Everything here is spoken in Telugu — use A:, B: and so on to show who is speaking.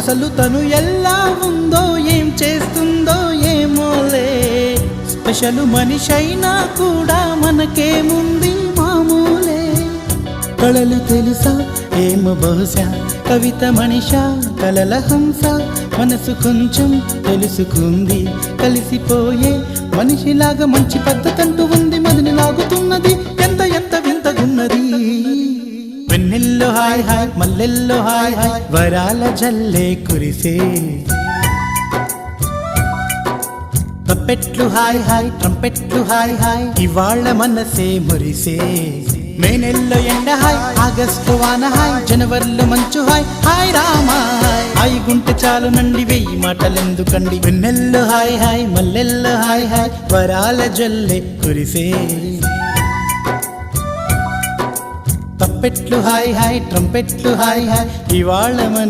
A: అసలు తను ఎలా ఉందో ఏం చేస్తుందో ఏమోలే, స్పెషల్ మనిషైనా కూడా మనకేముంది మామూలే. కళలు తెలుసా ఏమో బహుశా, కవిత మనిషా కలల హంస, మనసు కొంచెం తెలుసుకుంది కలిసిపోయే మనిషిలాగా, మంచి పద్ధతంటూ ఉంది మదిని లాగుతున్నది, ఎంత ఎంత వింతగున్నది. వెన్నెల్లో హాయ్ హాయ్ మల్లెల్లో హాయ్ హాయ్, వరాల జల్లే కురిసే. తప్పెట్లు హాయ్ హాయ్ ట్రంపెట్లు హాయ్ హాయ్, ఇవాళ్ళ మనసే మురిసే. మే నెలలో ఎండ హాయ్, ఆగస్టు వాన హాయ్, జనవరిలో మంచు హాయ్, హాయ్ రామా హాయ్ గుంటె చాలు నండి వెయ్యి మాటలెందుకండి. వెన్నెల్లో హాయ్ హాయ్ మల్లెల్లో హాయ్ హాయ్, వరాల జల్లే కురిసే. తప్పెట్లు హాయ్ హాయ్ ట్రంపెట్లు హాయ్ హాయ్, ఇవాళ మన